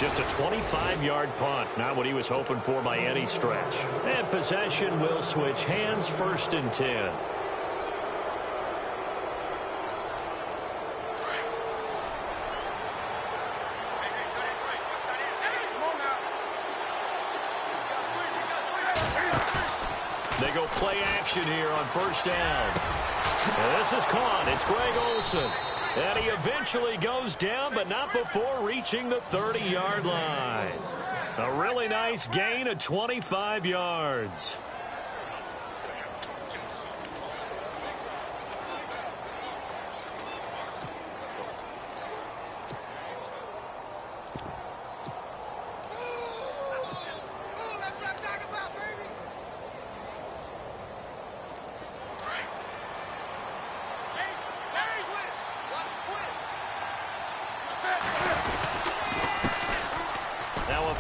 Just a 25-yard punt, not what he was hoping for by any stretch. And possession will switch hands, 1st and 10. They go play action here on 1st down. And this is caught. It's Greg Olsen. And he eventually goes down, but not before reaching the 30-yard line. A really nice gain of 25 yards.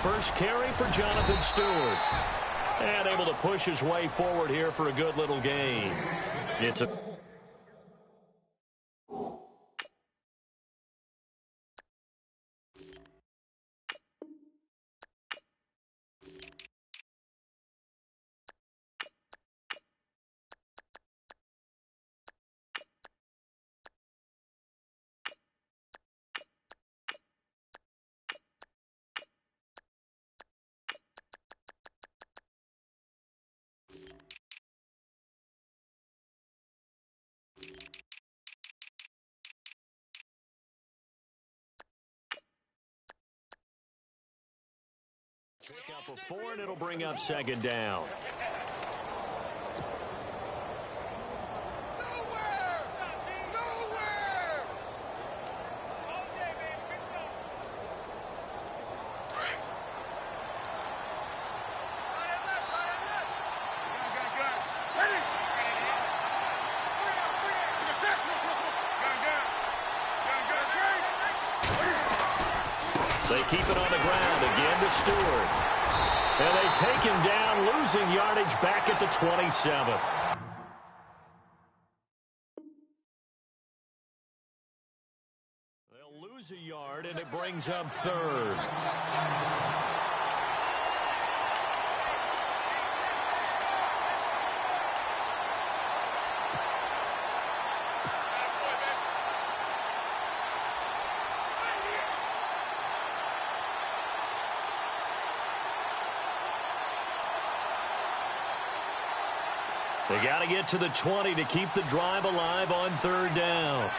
First carry for Jonathan Stewart. And able to push his way forward here for a good little gain. It's a... Pick up a 4, and it'll bring up 2nd down. They keep it on the ground again to Stewart. And they take him down, losing yardage back at the 27. They'll lose a yard, and it brings up 3rd. They got to get to the 20 to keep the drive alive on 3rd down.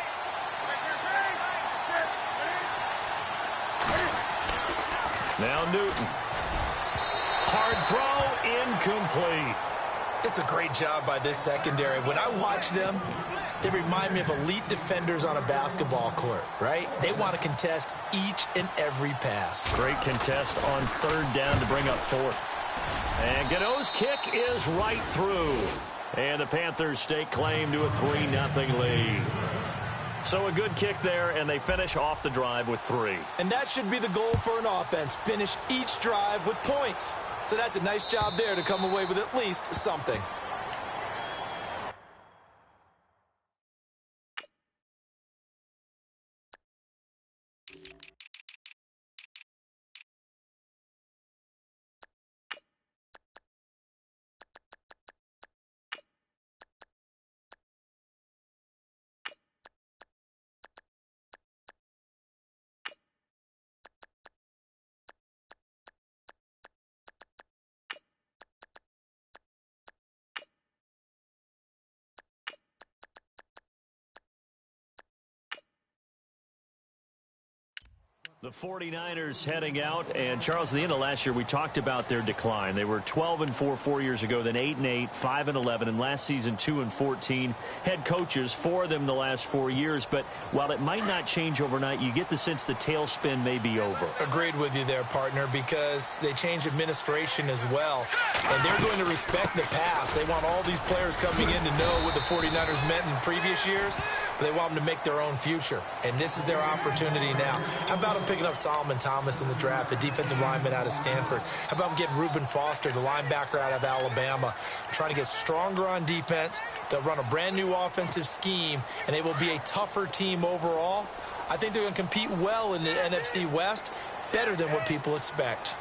Now Newton. Hard throw, incomplete. It's a great job by this secondary. When I watch them, they remind me of elite defenders on a basketball court, right? They want to contest each and every pass. Great contest on 3rd down to bring up 4th. And Gano's kick is right through. And the Panthers stake claim to a 3-0 lead. So a good kick there, and they finish off the drive with 3. And that should be the goal for an offense, finish each drive with points. So that's a nice job there to come away with at least something. The 49ers heading out, and Charles, at the end of last year, we talked about their decline. They were 12-4 4 years ago, then 8-8, 5-11, and last season 2-14. Head coaches, 4 of them the last 4 years, but while it might not change overnight, you get the sense the tailspin may be over. Agreed with you there, partner, because they changed administration as well, and they're going to respect the pass. They want all these players coming in to know what the 49ers meant in previous years, but they want them to make their own future, and this is their opportunity now. How about them picking up Solomon Thomas in the draft, the defensive lineman out of Stanford? How about them getting Reuben Foster, the linebacker out of Alabama, trying to get stronger on defense? They'll run a brand-new offensive scheme, and they will be a tougher team overall. I think they're going to compete well in the NFC West, better than what people expect.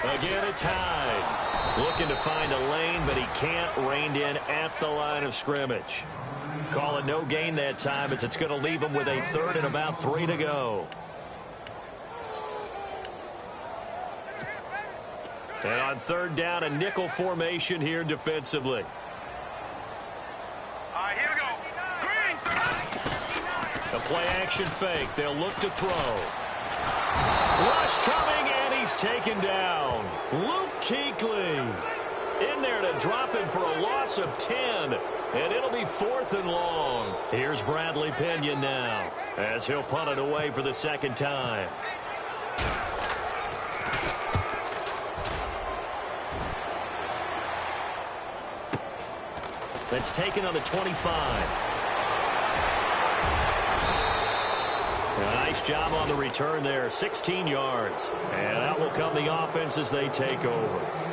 Again, it's Hyde. Looking to find a lane, but he can't. Reined in at the line of scrimmage. Call it no gain that time, as it's going to leave him with a third and about 3 to go. And on third down, a nickel formation here defensively. All right, here we go. Green. A play-action fake. They'll look to throw. Rush coming, and he's taken down. Luke Kuechly in there to drop him for a loss of 10. And it'll be 4th and long. Here's Bradley Pinion now, as he'll punt it away for the second time. That's taken on the 25. A nice job on the return there, 16 yards. And out will come the offense as they take over.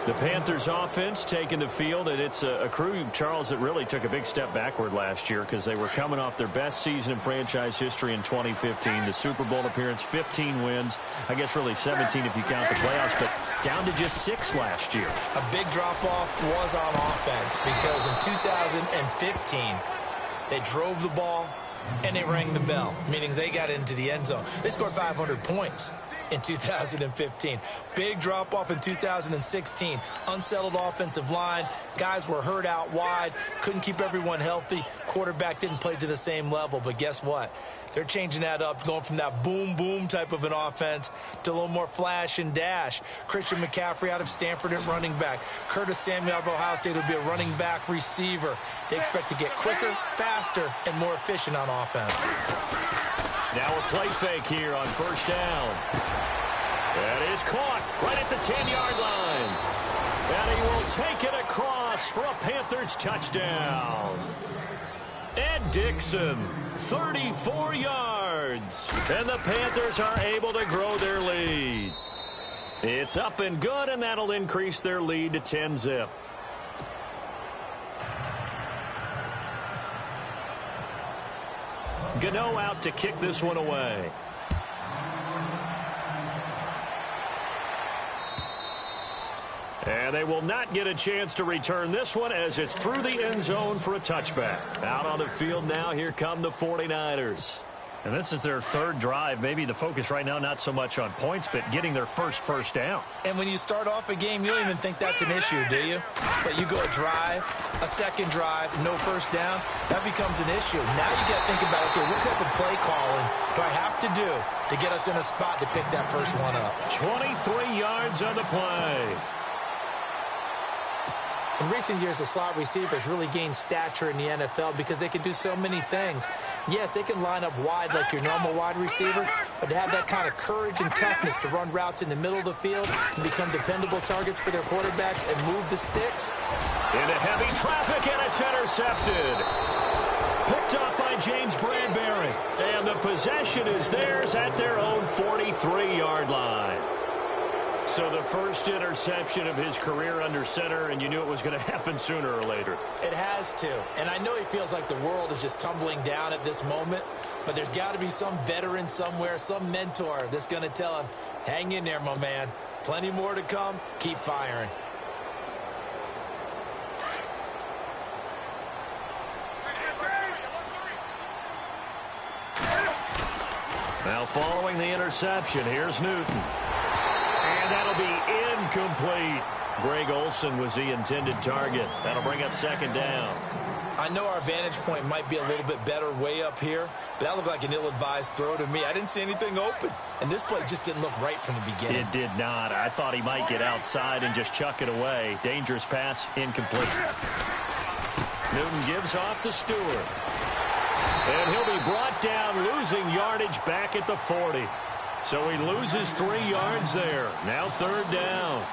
The Panthers offense taking the field, and it's a crew, Charles, that really took a big step backward last year because they were coming off their best season in franchise history in 2015. The Super Bowl appearance, 15 wins. I guess really 17 if you count the playoffs, but down to just 6 last year. A big drop-off was on offense because in 2015, they drove the ball and they rang the bell, meaning they got into the end zone. They scored 500 points in 2015. Big drop-off in 2016. Unsettled offensive line. Guys were hurt out wide. Couldn't keep everyone healthy. Quarterback didn't play to the same level. But guess what? They're changing that up, going from that boom-boom type of an offense to a little more flash and dash. Christian McCaffrey out of Stanford at running back. Curtis Samuel out of Ohio State will be a running back receiver. They expect to get quicker, faster, and more efficient on offense. Now a play fake here on first down. That is caught right at the 10-yard line. And he will take it across for a Panthers touchdown. Ed Dixon, 34 yards. And the Panthers are able to grow their lead. It's up and good, and that'll increase their lead to 10-zip. Gano out to kick this one away. And they will not get a chance to return this one as it's through the end zone for a touchback. Out on the field now, here come the 49ers. And this is their third drive. Maybe the focus right now not so much on points, but getting their first down. And when you start off a game, you don't even think that's an issue, do you? But you go a drive, a second drive, no first down, that becomes an issue. Now you got to think about, okay, what type of play calling do I have to do to get us in a spot to pick that first one up? 23 yards on the play. In recent years, the slot receivers really gained stature in the NFL because they can do so many things. Yes, they can line up wide like your normal wide receiver, but to have that kind of courage and toughness to run routes in the middle of the field and become dependable targets for their quarterbacks and move the sticks. Into heavy traffic, and it's intercepted. Picked up by James Bradbury. And the possession is theirs at their own 43-yard line. So the first interception of his career under center, and you knew it was going to happen sooner or later. It has to. And I know he feels like the world is just tumbling down at this moment, but there's got to be some veteran somewhere, some mentor that's going to tell him, hang in there, my man. Plenty more to come. Keep firing. Now following the interception, here's Newton. And that'll be incomplete. Greg Olsen was the intended target. That'll bring up second down. I know our vantage point might be a little bit better way up here, but that looked like an ill-advised throw to me. I didn't see anything open, and this play just didn't look right from the beginning. It did not. I thought he might get outside and just chuck it away. Dangerous pass, incomplete. Newton gives off to Stewart. And he'll be brought down, losing yardage back at the 40. So he loses 3 yards there. Now third down.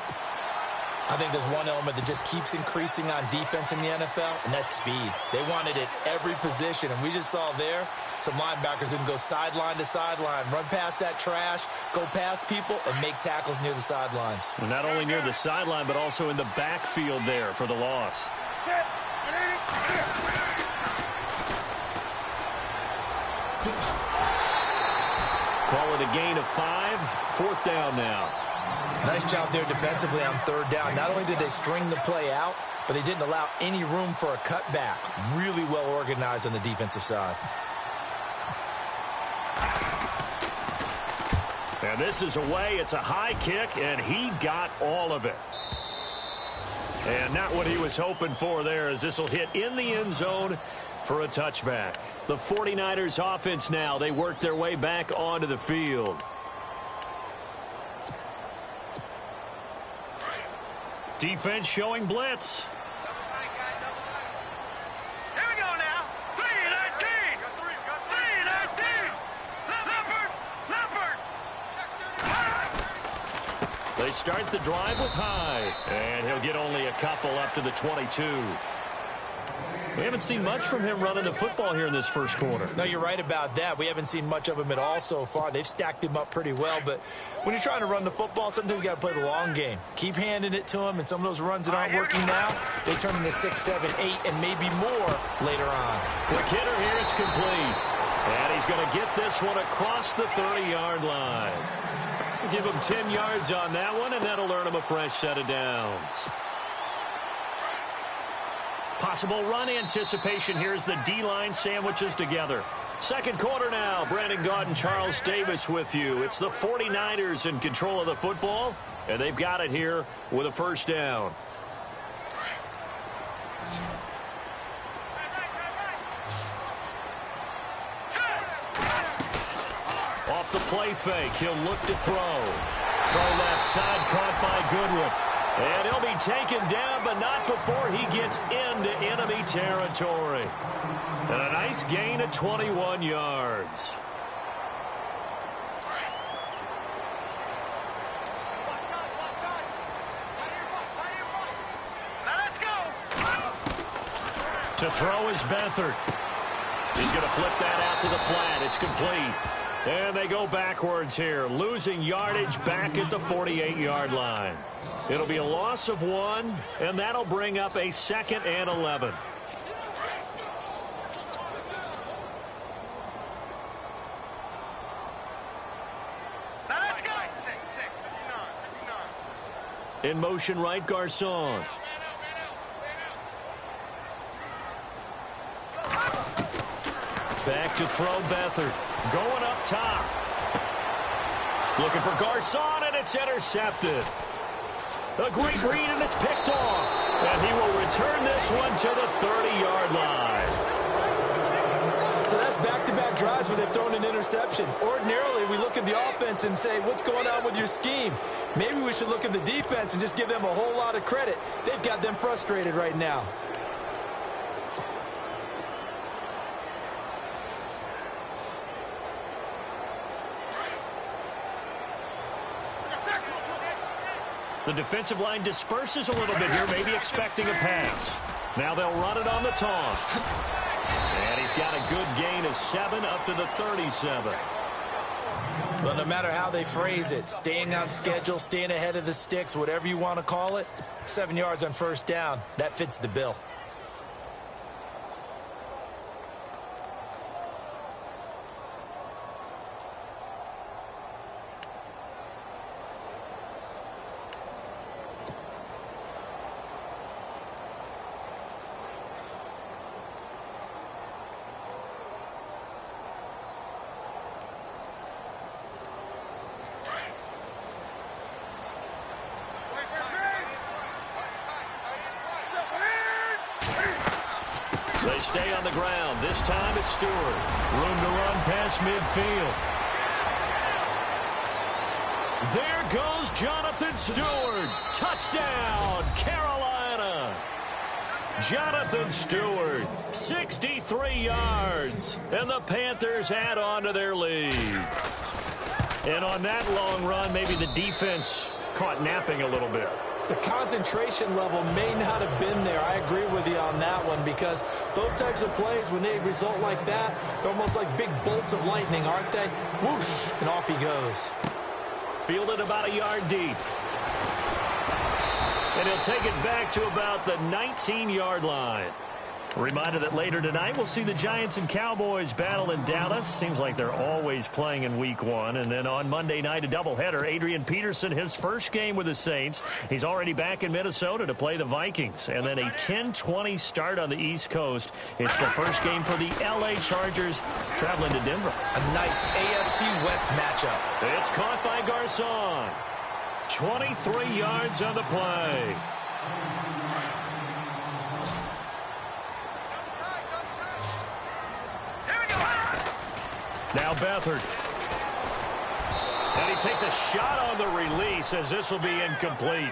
I think there's one element that just keeps increasing on defense in the NFL, and that's speed. They want it at every position, and we just saw there some linebackers who can go sideline to sideline, run past that trash, go past people, and make tackles near the sidelines. Well, not only near the sideline, but also in the backfield there for the loss. Call it a gain of 5. 4th down now. Nice job there defensively on 3rd down. Not only did they string the play out, but they didn't allow any room for a cutback. Really well organized on the defensive side. And this is away. It's a high kick, and he got all of it. And not what he was hoping for there, as this will hit in the end zone for a touchback. The 49ers offense now, they work their way back onto the field. Defense showing blitz. Here we go now. 3-19. 3-19. Leopard. They start the drive with Hyde, and he'll get only a couple up to the 22. We haven't seen much from him running the football here in this first quarter. No, you're right about that. We haven't seen much of him at all so far. They've stacked him up pretty well, but when you're trying to run the football, sometimes you got to play the long game. Keep handing it to him, and some of those runs that aren't working now, they turn into 6, 7, 8, and maybe more later on. Quick hitter here, it's complete. And he's going to get this one across the 30-yard line. Give him 10 yards on that one, and that'll earn him a fresh set of downs. Possible run anticipation here as the D-line sandwiches together. Second quarter now. Brandon Gaudin, Charles Davis with you. It's the 49ers in control of the football, and they've got it here with a first down. Off the play fake, he'll look to throw. Throw left side, caught by Goodwin. And he'll be taken down, but not before he gets into enemy territory. And a nice gain of 21 yards. Let's go. To throw is Beathard. He's going to flip that out to the flat. It's complete. And they go backwards here, losing yardage back at the 48-yard line. It'll be a loss of 1, and that'll bring up a 2nd and 11. Let's go. In motion right, Garçon. Back to throw, Beathard. Going up top. Looking for Garçon, and it's intercepted. A great read, and it's picked off. And he will return this one to the 30-yard line. So that's back-to-back drives where they've thrown an interception. Ordinarily, we look at the offense and say, what's going on with your scheme? Maybe we should look at the defense and just give them a whole lot of credit. They've got them frustrated right now. The defensive line disperses a little bit here, maybe expecting a pass. Now they'll run it on the toss. And he's got a good gain of 7 up to the 37. Well, no matter how they phrase it, staying on schedule, staying ahead of the sticks, whatever you want to call it, 7 yards on first down, that fits the bill. They stay on the ground. This time it's Stewart. Room to run past midfield. There goes Jonathan Stewart. Touchdown, Carolina. Jonathan Stewart, 63 yards. And the Panthers add on to their lead. And on that long run, maybe the defense caught napping a little bit. The concentration level may not have been there. I agree with you on that one, because those types of plays, when they result like that, they're almost like big bolts of lightning, aren't they? Whoosh, and off he goes. Fielded about a yard deep. And he'll take it back to about the 19-yard line. Reminder that later tonight we'll see the Giants and Cowboys battle in Dallas. Seems like they're always playing in week 1. And then on Monday night, a doubleheader. Adrian Peterson, his first game with the Saints. He's already back in Minnesota to play the Vikings. And then a 10:20 start on the East Coast. It's the first game for the LA Chargers traveling to Denver. A nice AFC West matchup. It's caught by Garcon. 23 yards on the play. Now Beathard. And he takes a shot on the release as this will be incomplete.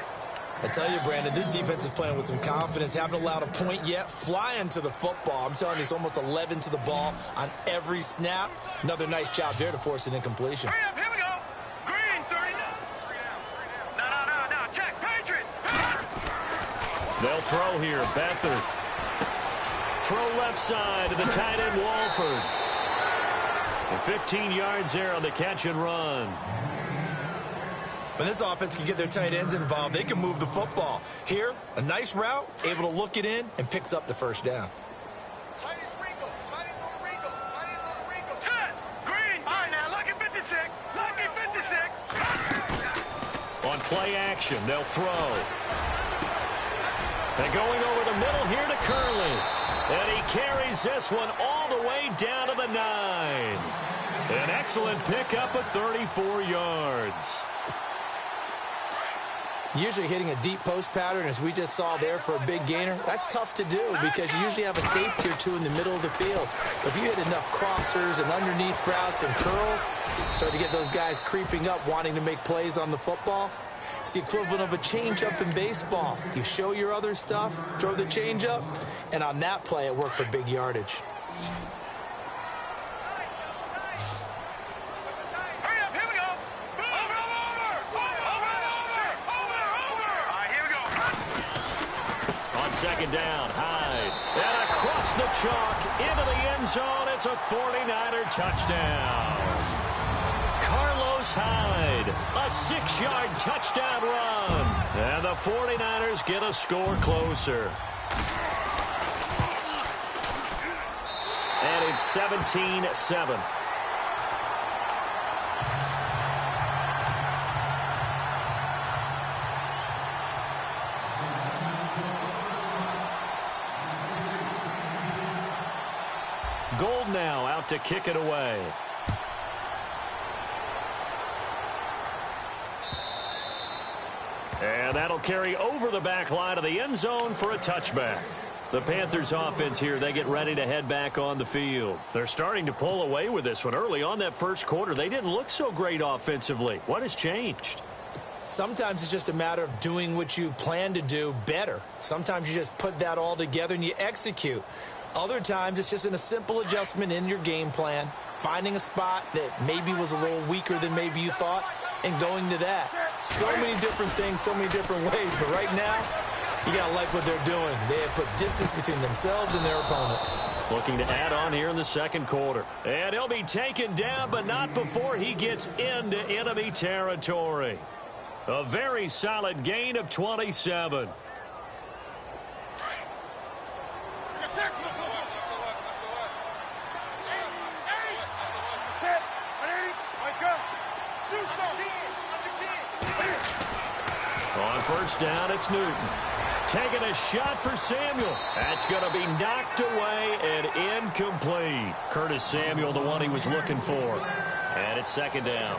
I tell you, Brandon, this defense is playing with some confidence. Haven't allowed a point yet. Flying to the football. I'm telling you, it's almost 11 to the ball on every snap. Another nice job there to force an incompletion. Hurry up, here we go. Green, 30. No. Check, Patriot. They'll throw here. Beathard. Throw left side to the tight end, Walford. And 15 yards there on the catch and run. When this offense can get their tight ends involved, they can move the football. Here, a nice route, able to look it in, and picks up the first down. Tight ends on the wrinkle. Set. Green. All right, now, lucky 56. Lucky 56. On play action, they'll throw. And going over the middle here to Curley. And he carries this one all the way down to the 9. An excellent pickup of 34 yards. Usually hitting a deep post pattern, as we just saw there for a big gainer, that's tough to do because you usually have a safety or two in the middle of the field. But if you hit enough crossers and underneath routes and curls, start to get those guys creeping up, wanting to make plays on the football. It's the equivalent of a changeup in baseball. You show your other stuff, throw the changeup, and on that play, it worked for big yardage. Hurry up, here we go. Over. All right, here we go. On second down, Hyde. And across the chalk into the end zone. It's a 49er touchdown. Carlos Hyde, a 6-yard touchdown run. And the 49ers get a score closer. And it's 17-7. Gold now out to kick it away. And that'll carry over the back line of the end zone for a touchback. The Panthers offense here, they get ready to head back on the field. They're starting to pull away with this one. Early on that first quarter, they didn't look so great offensively. What has changed? Sometimes it's just a matter of doing what you plan to do better. Sometimes you just put that all together and you execute. Other times it's just in a simple adjustment in your game plan, finding a spot that maybe was a little weaker than maybe you thought, and going to that. So many different things, so many different ways. But right now, you got to like what they're doing. They have put distance between themselves and their opponent. Looking to add on here in the second quarter. And he'll be taken down, but not before he gets into enemy territory. A very solid gain of 27. On first down, it's Newton. Taking a shot for Samuel. That's going to be knocked away and incomplete. Curtis Samuel, the one he was looking for. And it's second down.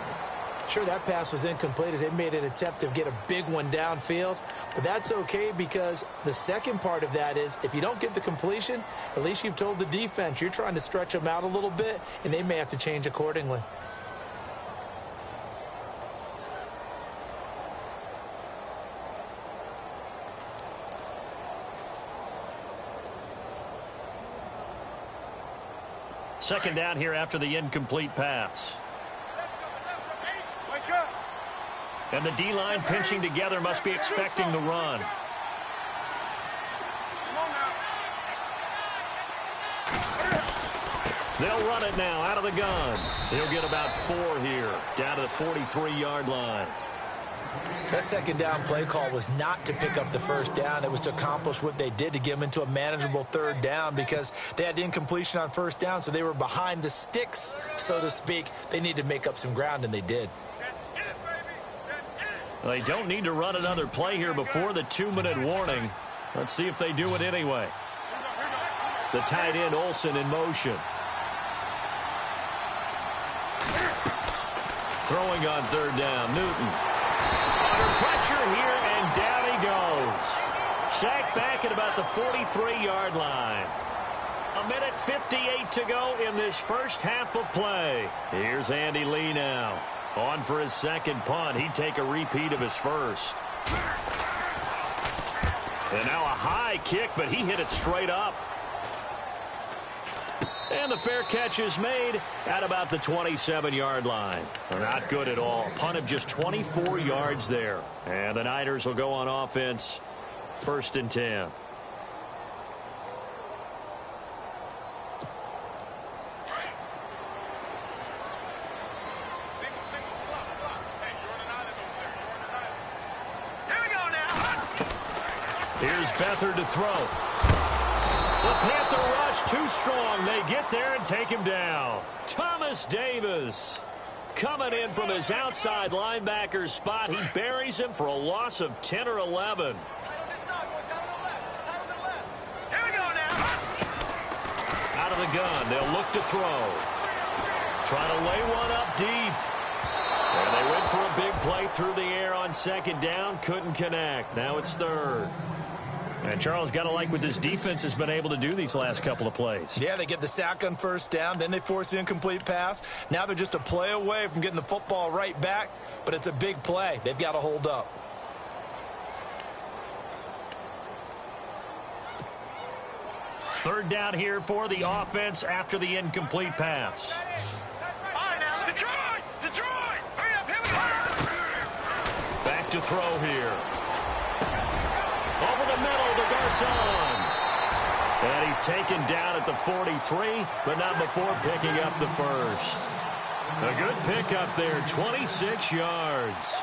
Sure, that pass was incomplete as they made an attempt to get a big one downfield. But that's okay because the second part of that is if you don't get the completion, at least you've told the defense you're trying to stretch them out a little bit, and they may have to change accordingly. Second down here after the incomplete pass. And the D-line pinching together must be expecting the run. They'll run it now out of the gun. He'll get about 4 here, down to the 43-yard line. That second down play call was not to pick up the first down. It was to accomplish what they did, to get them into a manageable third down, because they had incompletion on first down, so they were behind the sticks, so to speak. They needed to make up some ground, and they did. They don't need to run another play here before the 2-minute warning. Let's see if they do it anyway. The tight end, Olsen, in motion. Throwing on third down, Newton. Under pressure here, and down he goes. Sacked back at about the 43-yard line. 1:58 to go in this first half of play. Here's Andy Lee now. On for his second punt. He'd take a repeat of his first. And now a high kick, but he hit it straight up. And the fair catch is made at about the 27-yard line. Not good at all. Punt of just 24 yards there. And the Niners will go on offense. 1st and 10. Here's Beathard to throw. The Panther rush too strong. They get there and take him down. Thomas Davis coming in from his outside linebacker spot. He buries him for a loss of 10 or 11. Out of the gun. They'll look to throw. Trying to lay one up deep. And they went for a big play through the air on second down. Couldn't connect. Now it's third. And Charles, got to like what this defense has been able to do these last couple of plays. Yeah, they get the sack on first down, then they force the incomplete pass. Now they're just a play away from getting the football right back, but it's a big play. They've got to hold up. Third down here for the offense after the incomplete pass. Back to throw here. Over the middle to Garcon. And he's taken down at the 43, but not before picking up the first. A good pickup there, 26 yards.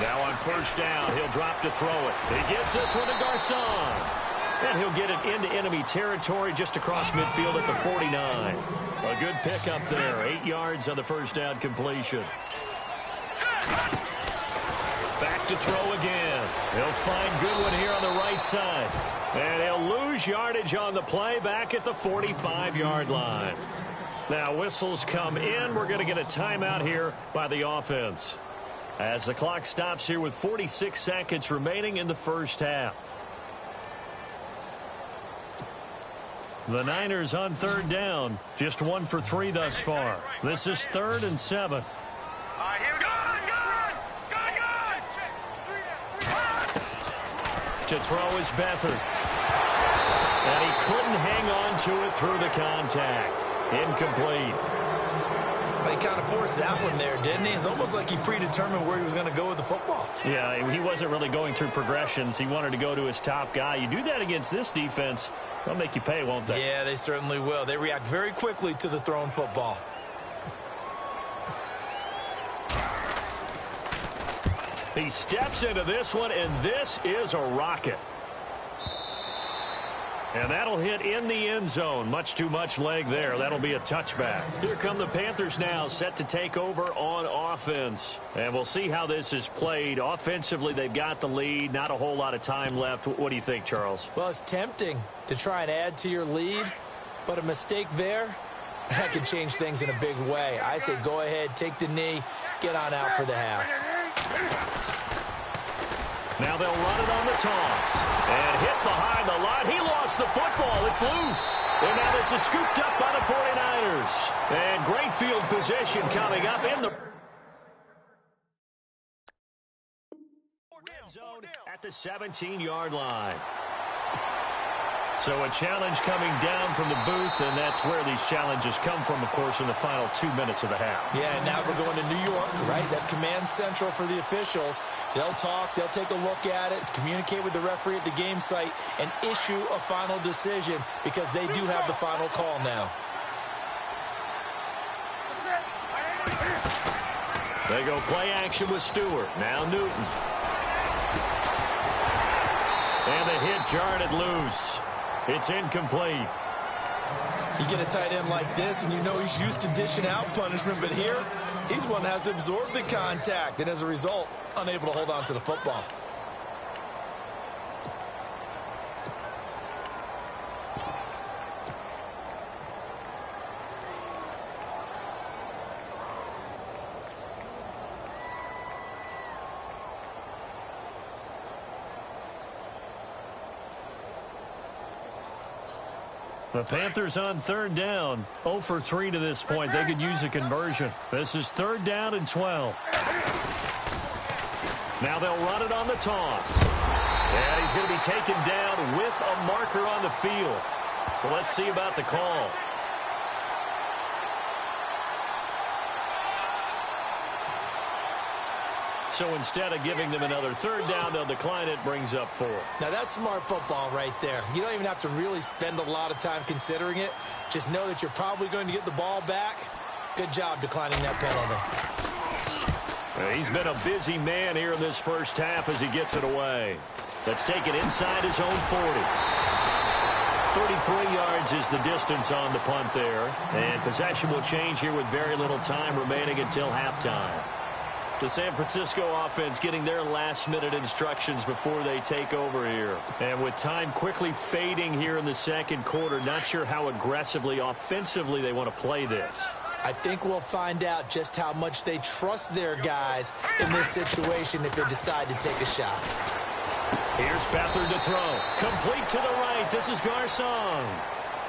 Now on first down, he'll drop to throw it. He gets this one to Garcon. And he'll get it into enemy territory just across midfield at the 49. A good pickup there. 8 yards on the first down completion. Back to throw again. He'll find Goodwin here on the right side. And he'll lose yardage on the play back at the 45-yard line. Now whistles come in. We're going to get a timeout here by the offense, as the clock stops here with 46 seconds remaining in the first half. The Niners on third down, just 1 for 3 thus far. This is 3rd and 7. To throw is Beathard. And he couldn't hang on to it through the contact. Incomplete. But he kind of forced that one there, didn't he? It's almost like he predetermined where he was going to go with the football. Yeah, he wasn't really going through progressions. He wanted to go to his top guy. You do that against this defense, they'll make you pay, won't they? Yeah, they certainly will. They react very quickly to the thrown football. He steps into this one, and this is a rocket. And that'll hit in the end zone. Much too much leg there. That'll be a touchback. Here come the Panthers now, set to take over on offense. And we'll see how this is played. Offensively, they've got the lead. Not a whole lot of time left. What do you think, Charles? Well, it's tempting to try and add to your lead, but a mistake there, that could change things in a big way. I say go ahead, take the knee, get on out for the half. Now they'll run it on the toss. And hit behind the line. He lost the football. It's loose. And now this is scooped up by the 49ers. And great field position coming up in the red zone at the 17-yard line. So a challenge coming down from the booth, and that's where these challenges come from, of course, in the final 2 minutes of the half. Yeah, and now we're going to New York, right? That's command central for the officials. They'll talk, they'll take a look at it, communicate with the referee at the game site, and issue a final decision because they do have the final call now. They go play action with Stewart. Now Newton. And the hit jarred it loose. It's incomplete. You get a tight end like this, and you know he's used to dishing out punishment, but here, he's one that has to absorb the contact, and as a result, unable to hold on to the football. The Panthers on third down. 0 for 3 to this point. They could use a conversion. This is 3rd down and 12. Now they'll run it on the toss. And he's going to be taken down with a marker on the field. So let's see about the call. So instead of giving them another 3rd down, they'll decline it, brings up 4. Now, that's smart football right there. You don't even have to really spend a lot of time considering it. Just know that you're probably going to get the ball back. Good job declining that penalty. He's been a busy man here in this first half as he gets it away. Let's take it inside his own 40. 33 yards is the distance on the punt there. And possession will change here with very little time remaining until halftime. The San Francisco offense getting their last-minute instructions before they take over here. And with time quickly fading here in the second quarter, not sure how aggressively, offensively they want to play this. I think we'll find out just how much they trust their guys in this situation if they decide to take a shot. Here's Beathard to throw. Complete to the right. This is Garcon.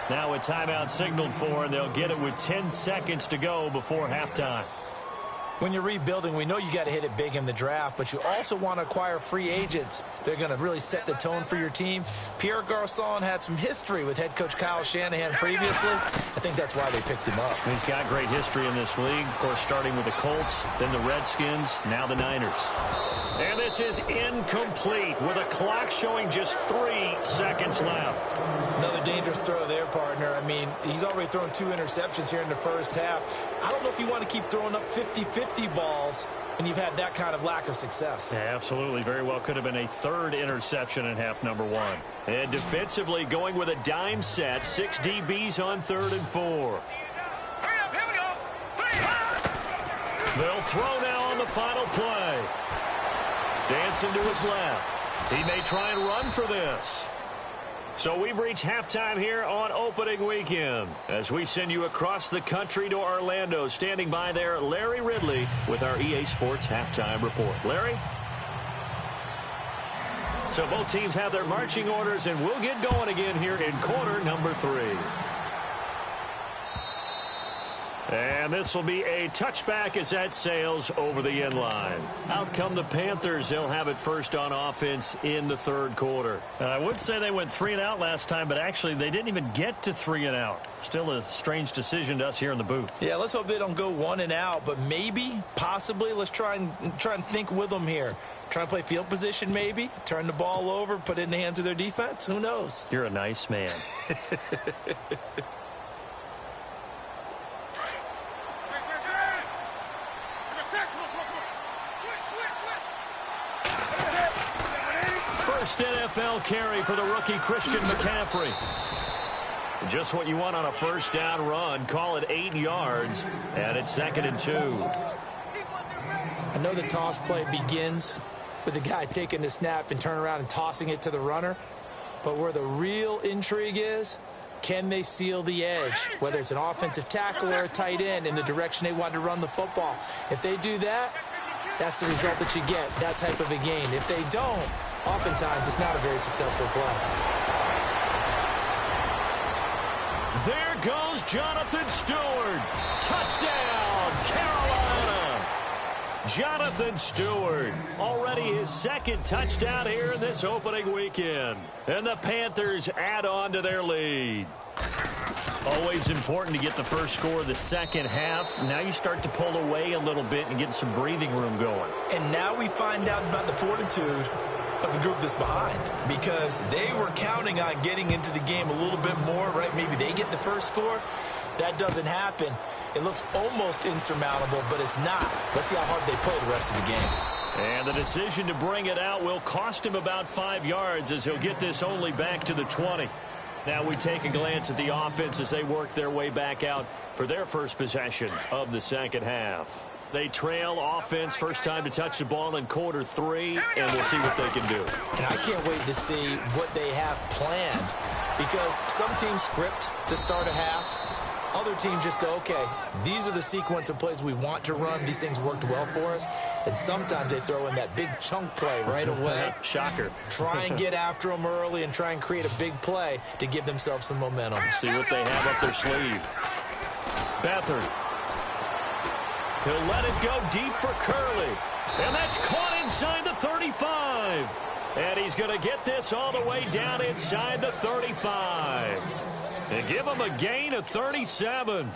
Now a timeout signaled for, and they'll get it with 10 seconds to go before halftime. When you're rebuilding, we know you got to hit it big in the draft, but you also want to acquire free agents. They're going to really set the tone for your team. Pierre Garcon had some history with head coach Kyle Shanahan previously. I think that's why they picked him up. He's got great history in this league, of course, starting with the Colts, then the Redskins, now the Niners. And this is incomplete with a clock showing just 3 seconds left. Another dangerous throw there, partner. I mean, he's already thrown 2 interceptions here in the first half. I don't know if you want to keep throwing up 50-50 balls when you've had that kind of lack of success. Yeah, absolutely. Very well could have been a 3rd interception in half number 1. And defensively going with a dime set. 6 DBs on 3rd and 4. They'll throw now on the final play. Dancing to his left. He may try and run for this. So we've reached halftime here on opening weekend as we send you across the country to Orlando. Standing by there, Larry Ridley with our EA Sports Halftime Report. Larry? So both teams have their marching orders, and we'll get going again here in quarter number 3. And this will be a touchback as that sails over the end line. Out come the Panthers. They'll have it first on offense in the 3rd quarter. I would say they went 3 and out last time, but actually they didn't even get to 3 and out. Still a strange decision to us here in the booth. Yeah, let's hope they don't go 1 and out, but maybe, possibly, let's try and think with them here. Try and play field position maybe, turn the ball over, put it in the hands of their defense. Who knows? You're a nice man. First NFL carry for the rookie Christian McCaffrey. Just what you want on a first down run. Call it 8 yards, and it's 2nd and 2. I know the toss play begins with the guy taking the snap and turn around and tossing it to the runner. But where the real intrigue is, can they seal the edge, whether it's an offensive tackle or a tight end in the direction they want to run the football? If they do that, that's the result that you get, that type of a game. If they don't, oftentimes it's not a very successful play. There goes Jonathan Stewart. Touchdown, Carolina. Jonathan Stewart, already his second touchdown here in this opening weekend. And the Panthers add on to their lead. Always important to get the first score of the second half. Now you start to pull away a little bit and get some breathing room going. And now we find out about the fortitude of the group that's behind, because they were counting on getting into the game a little bit more, right? Maybe they get the first score. That doesn't happen. It looks almost insurmountable, but it's not. Let's see how hard they play the rest of the game. And the decision to bring it out will cost him about 5 yards, as he'll get this only back to the 20. Now we take a glance at the offense as they work their way back out for their first possession of the second half. They trail offense, first time to touch the ball in quarter 3, and we'll see what they can do. And I can't wait to see what they have planned, because some teams script to start a half. Other teams just go, okay, these are the sequence of plays we want to run. These things worked well for us. And sometimes they throw in that big chunk play right away. Shocker. Try and get after them early and try and create a big play to give themselves some momentum. See what they have up their sleeve. Beathard. He'll let it go deep for Curley. And that's caught inside the 35. And he's going to get this all the way down inside the 35. And give him a gain of 37.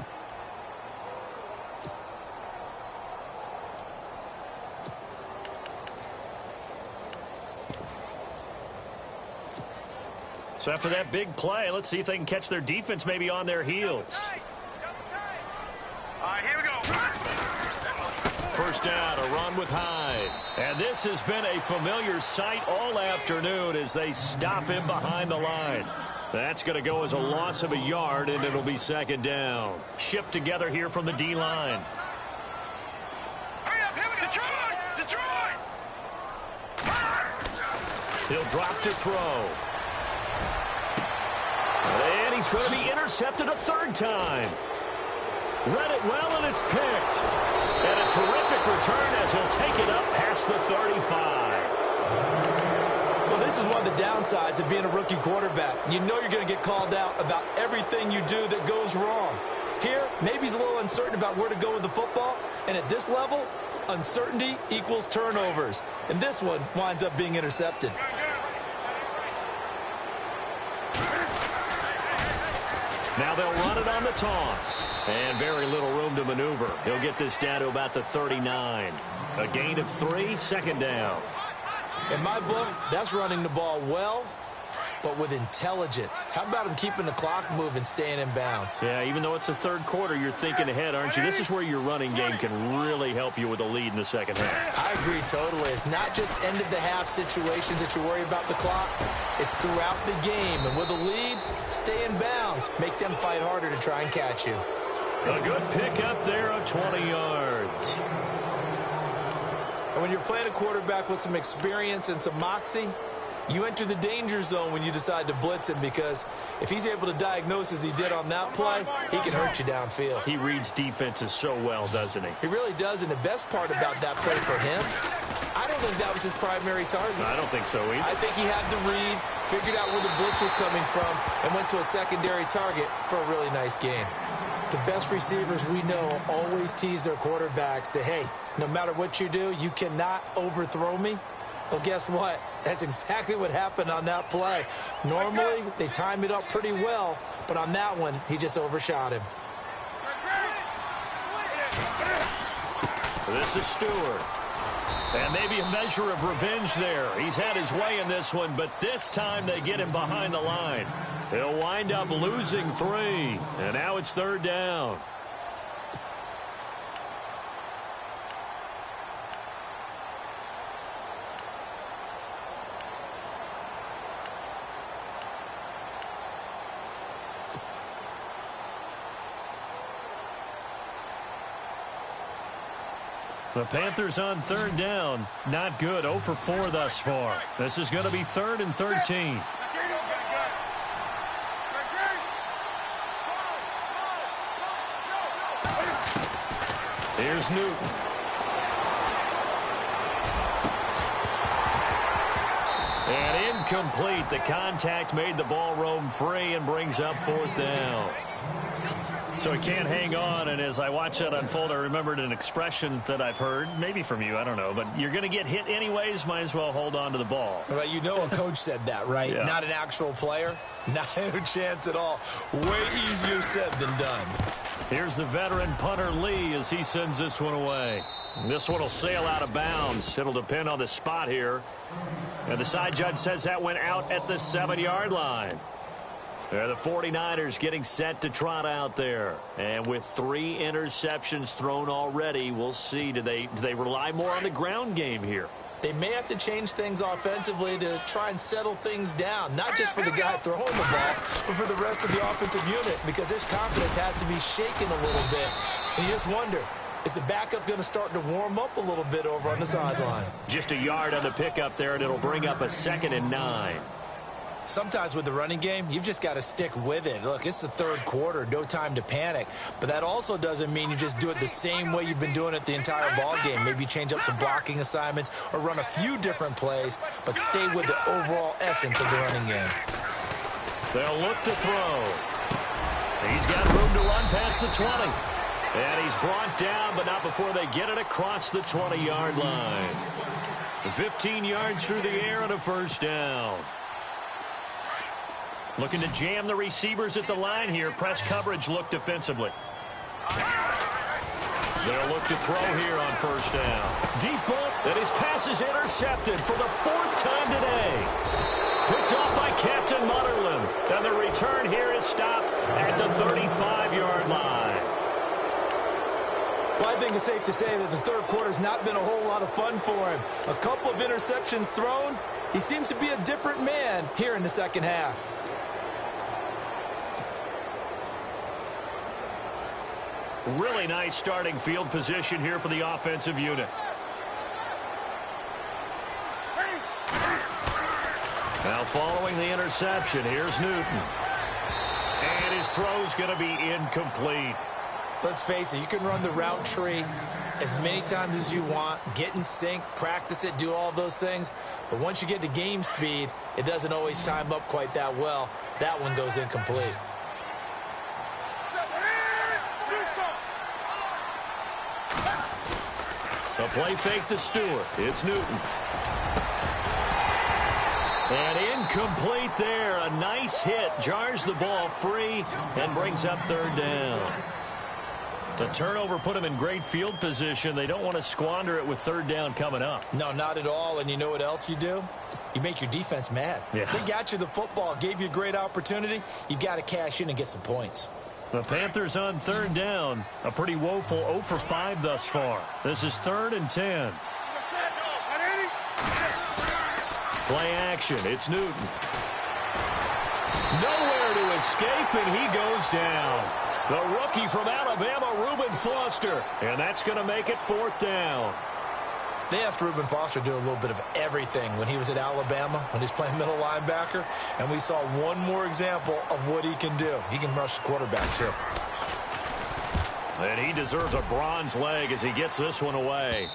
So after that big play, let's see if they can catch their defense maybe on their heels. All right, here we go. First down, a run with Hyde. And this has been a familiar sight all afternoon as they stop him behind the line. That's going to go as a loss of a yard, and it'll be second down. Shift together here from the D-line. Hurry up, here we go. Detroit! He'll drop to throw. And he's going to be intercepted a third time. Read it well, and it's picked. And a terrific return as he'll take it up past the 35. Well, this is one of the downsides of being a rookie quarterback. You know you're going to get called out about everything you do that goes wrong. Here, maybe he's a little uncertain about where to go with the football. And at this level, uncertainty equals turnovers. And this one winds up being intercepted. Now they'll run it on the toss. And very little room to maneuver. He'll get this down to about the 39. A gain of 3, second down. In my book, that's running the ball well, but with intelligence. How about him keeping the clock moving, staying in bounds? Yeah, even though it's the third quarter, you're thinking ahead, aren't you? This is where your running game can really help you with a lead in the second half. I agree totally. It's not just end-of-the-half situations that you worry about the clock. It's throughout the game. And with a lead, stay in bounds. Make them fight harder to try and catch you. A good pickup there of 20 yards. And when you're playing a quarterback with some experience and some moxie, you enter the danger zone when you decide to blitz him, because if he's able to diagnose as he did on that play, he can hurt you downfield. He reads defenses so well, doesn't he? He really does, and the best part about that play for him, I don't think that was his primary target. I don't think so either. I think he had the read, figured out where the blitz was coming from, and went to a secondary target for a really nice game. The best receivers we know always tease their quarterbacks that, hey, no matter what you do, you cannot overthrow me. Well, guess what? That's exactly what happened on that play. Normally, they time it up pretty well, but on that one, he just overshot him. This is Stewart. And maybe a measure of revenge there. He's had his way in this one, but this time they get him behind the line. He'll wind up losing 3, and now it's third down. The Panthers on third down. Not good. 0 for 4 thus far. This is going to be 3rd and 13. Here's Newton. And incomplete. The contact made the ball roam free and brings up 4th down. So he can't hang on, and as I watch that unfold, I remembered an expression that I've heard, maybe from you, I don't know, but you're going to get hit anyways, might as well hold on to the ball. Well, you know a coach said that, right? Yeah. Not an actual player. Not a chance at all. Way easier said than done. Here's the veteran punter Lee as he sends this one away. This one will sail out of bounds. It'll depend on the spot here. And the side judge says that went out at the 7-yard line. They're the 49ers getting set to trot out there. And with 3 interceptions thrown already, we'll see. Do they rely more on the ground game here? They may have to change things offensively to try and settle things down, not just for the guy throwing the ball, but for the rest of the offensive unit, because his confidence has to be shaken a little bit. And you just wonder, is the backup going to start to warm up a little bit over on the sideline? Just a yard on the pickup there, and it'll bring up a 2nd and 9. Sometimes with the running game, you've just got to stick with it. Look, it's the 3rd quarter, no time to panic. But that also doesn't mean you just do it the same way you've been doing it the entire ball game. Maybe change up some blocking assignments or run a few different plays, but stay with the overall essence of the running game. They'll look to throw. He's got room to run past the 20. And he's brought down, but not before they get it across the 20-yard line. 15 yards through the air and a 1st down. Looking to jam the receivers at the line here. Press coverage look defensively. They'll look to throw here on 1st down. Deep ball, and his pass is intercepted for the 4th time today. Picked off by Captain Mutterland. And the return here is stopped at the 35-yard line. Well, I think it's safe to say that the 3rd quarter's not been a whole lot of fun for him. A couple of interceptions thrown. He seems to be a different man here in the 2nd half. Really nice starting field position here for the offensive unit. Now following the interception, here's Newton. And his throw's going to be incomplete. Let's face it, you can run the route tree as many times as you want, get in sync, practice it, do all those things. But once you get to game speed, it doesn't always time up quite that well. That one goes incomplete. A play fake to Stewart. It's Newton. And incomplete there. A nice hit. Jars the ball free and brings up 3rd down. The turnover put them in great field position. They don't want to squander it with 3rd down coming up. No, not at all. And you know what else you do? You make your defense mad. Yeah. They got you the football, gave you a great opportunity. You got to cash in and get some points. The Panthers on 3rd down. A pretty woeful 0 for 5 thus far. This is 3rd and 10. Play action. It's Newton. Nowhere to escape, and he goes down. The rookie from Alabama, Reuben Foster. And that's going to make it 4th down. They asked Reuben Foster to do a little bit of everything when he was at Alabama, when he was playing middle linebacker, and we saw one more example of what he can do. He can rush the quarterback, too. And he deserves a bronze leg as he gets this one away.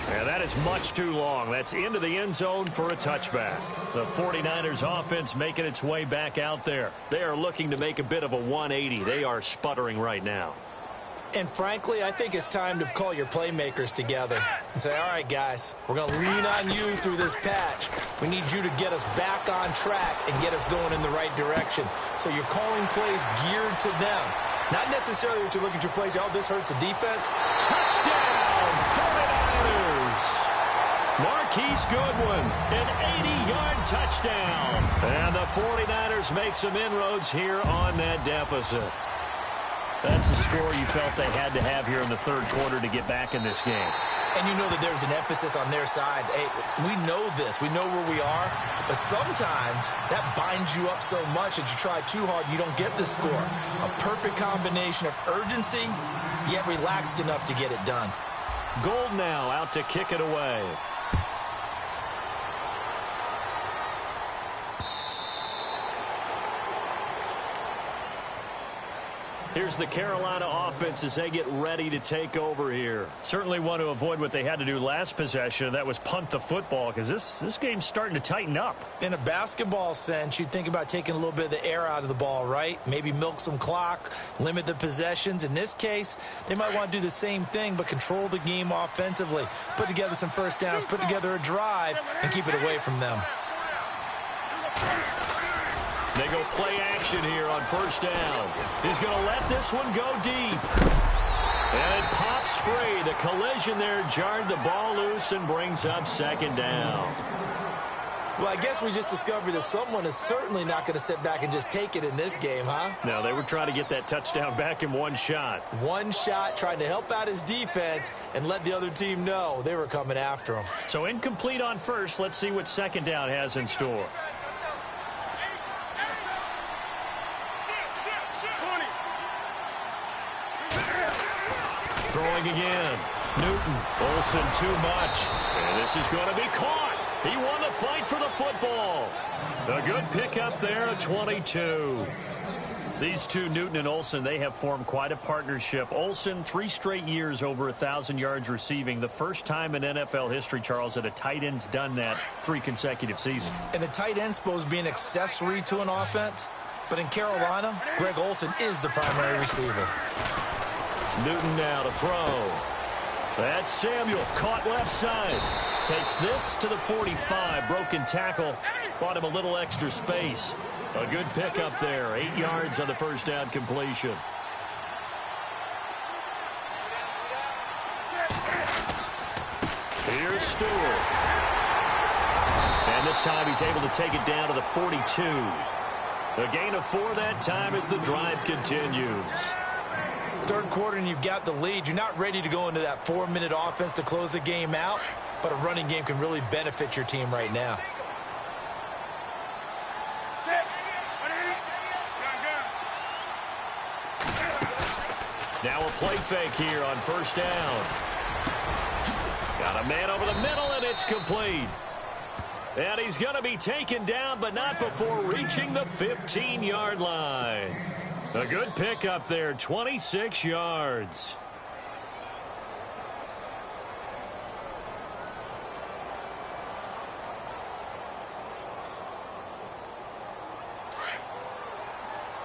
And that is much too long. That's into the end zone for a touchback. The 49ers offense making its way back out there. They are looking to make a bit of a 180. They are sputtering right now. And frankly, I think it's time to call your playmakers together and say, all right, guys, we're going to lean on you through this patch. We need you to get us back on track and get us going in the right direction. So you're calling plays geared to them. Not necessarily that you look at your plays, oh, this hurts the defense. Touchdown, 49ers. Marquise Goodwin, an 80-yard touchdown. And the 49ers make some inroads here on that deficit. That's the score you felt they had to have here in the 3rd quarter to get back in this game. And you know that there's an emphasis on their side. Hey, we know this. We know where we are. But sometimes that binds you up so much that you try too hard, you don't get the score. A perfect combination of urgency, yet relaxed enough to get it done. Gold now out to kick it away. Here's the Carolina offense as they get ready to take over here. Certainly want to avoid what they had to do last possession. That was punt the football, because this game's starting to tighten up. In a basketball sense, you think about taking a little bit of the air out of the ball, right? Maybe milk some clock, limit the possessions. In this case, they might want to do the same thing, but control the game offensively. Put together some first downs, put together a drive, and keep it away from them. They go play action here on first down. He's going to let this one go deep. And it pops free. The collision there jarred the ball loose and brings up second down. Well, I guess we just discovered that someone is certainly not going to sit back and just take it in this game, huh? No, they were trying to get that touchdown back in one shot. One shot, trying to help out his defense and let the other team know they were coming after him. So incomplete on first. Let's see what second down has in store. Throwing again. Newton. Olsen too much. And this is going to be caught. He won the fight for the football. A good pickup there at 22. These two, Newton and Olsen, they have formed quite a partnership. Olsen, 3 straight years over 1,000 yards receiving. The first time in NFL history, Charles, that a tight end's done that 3 consecutive seasons. And a tight end's supposed to be an accessory to an offense. But in Carolina, Greg Olsen is the primary receiver. Newton now to throw. That's Samuel, caught left side. Takes this to the 45. Broken tackle. Bought him a little extra space. A good pickup there. 8 yards on the first down completion. Here's Stewart. And this time he's able to take it down to the 42. A gain of 4 that time as the drive continues. Third quarter and you've got the lead. You're not ready to go into that 4-minute offense to close the game out, but a running game can really benefit your team right now. Now a play fake here on first down. Got a man over the middle, and it's complete. And he's going to be taken down, but not before reaching the 15-yard line. A good pickup there, 26 yards.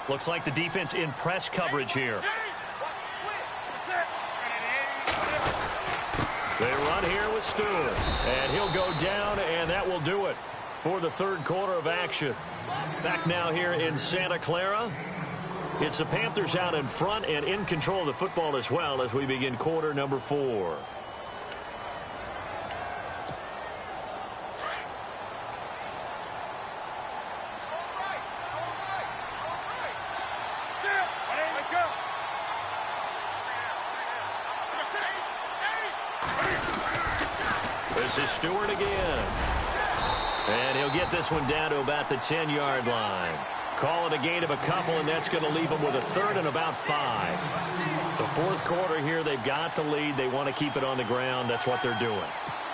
Looks like the defense in press coverage here. They run here with Stewart. And he'll go down, and that will do it for the third quarter of action. Back now here in Santa Clara. It's the Panthers out in front and in control of the football as well as we begin quarter number 4. This is Stewart again. And he'll get this one down to about the 10-yard line. Call it a gain of a couple, and that's going to leave them with a third and about 5. The fourth quarter here, they've got the lead. They want to keep it on the ground. That's what they're doing.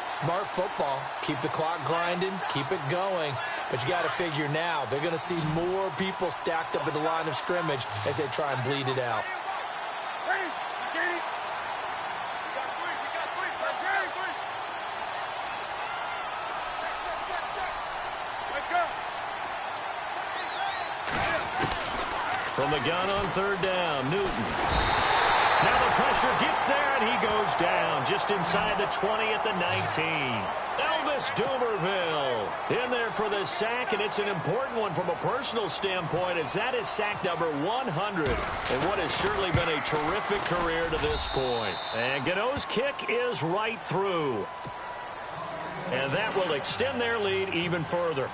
Smart football. Keep the clock grinding. Keep it going. But you got to figure now, they're going to see more people stacked up at the line of scrimmage as they try and bleed it out. From the gun on third down, Newton. Now the pressure gets there, and he goes down just inside the 20 at the 19. Elvis Dumerville in there for the sack, and it's an important one from a personal standpoint, as that is sack number 100 and what has certainly been a terrific career to this point. And Gano's kick is right through. And that will extend their lead even further.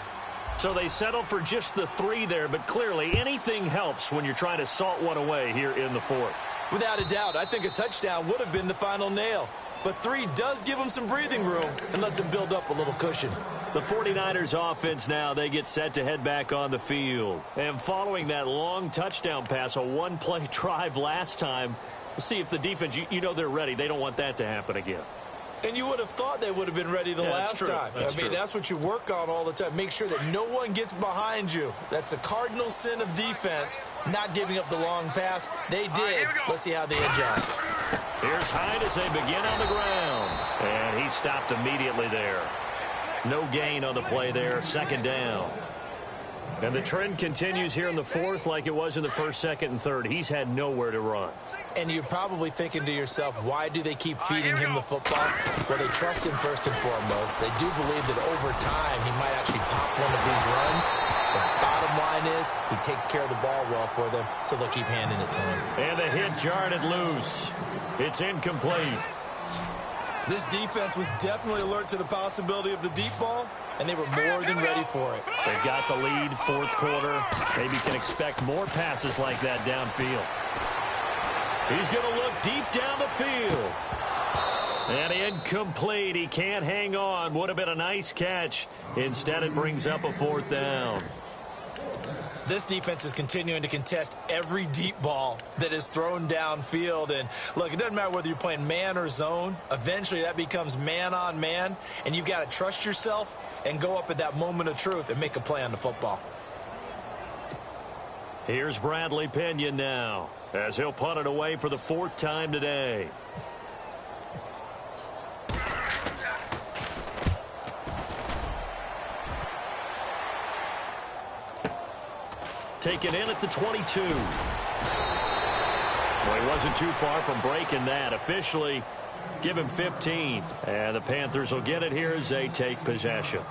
So they settle for just the 3 there, but clearly anything helps when you're trying to salt one away here in the fourth. Without a doubt, I think a touchdown would have been the final nail. But 3 does give them some breathing room and lets them build up a little cushion. The 49ers offense now, they get set to head back on the field. And following that long touchdown pass, a one-play drive last time, we'll see if the defense, you know they're ready. They don't want that to happen again. And you would have thought they would have been ready the last time. That's what you work on all the time. Make sure that no one gets behind you. That's the cardinal sin of defense, not giving up the long pass. They did. Let's see how they adjust. Here's Hyde as they begin on the ground. And he stopped immediately there. No gain on the play there. Second down. And the trend continues here in the fourth like it was in the first, second, and third. He's had nowhere to run. And you're probably thinking to yourself, why do they keep feeding him the football? Well, they trust him first and foremost. They do believe that over time he might actually pop one of these runs. The bottom line is he takes care of the ball well for them, so they'll keep handing it to him. And the hit jarred it loose. It's incomplete. This defense was definitely alert to the possibility of the deep ball, and they were more than ready for it. They've got the lead, fourth quarter. Maybe can expect more passes like that downfield. He's going to look deep down the field. And incomplete. He can't hang on. Would have been a nice catch. Instead, it brings up a fourth down. This defense is continuing to contest every deep ball that is thrown downfield. And, look, it doesn't matter whether you're playing man or zone. Eventually, that becomes man on man. And you've got to trust yourself and go up at that moment of truth and make a play on the football. Here's Bradley Pinion now as he'll punt it away for the fourth time today. Taken in at the 22. Well, he wasn't too far from breaking that. Officially, give him 15. And the Panthers will get it here as they take possession.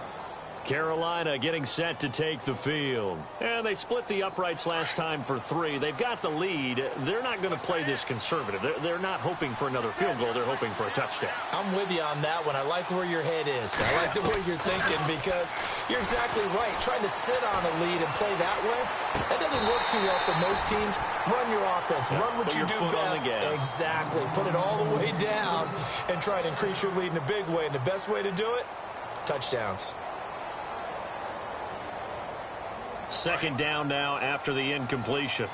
Carolina getting set to take the field. And they split the uprights last time for 3. They've got the lead. They're not going to play this conservative. They're not hoping for another field goal. They're hoping for a touchdown. I'm with you on that one. I like where your head is. I like the way you're thinking because you're exactly right. Trying to sit on a lead and play that way, that doesn't work too well for most teams. Run your offense. Run what you do best. Exactly. Put it all the way down and try to increase your lead in a big way. And the best way to do it, touchdowns. Second down now after the incompletion.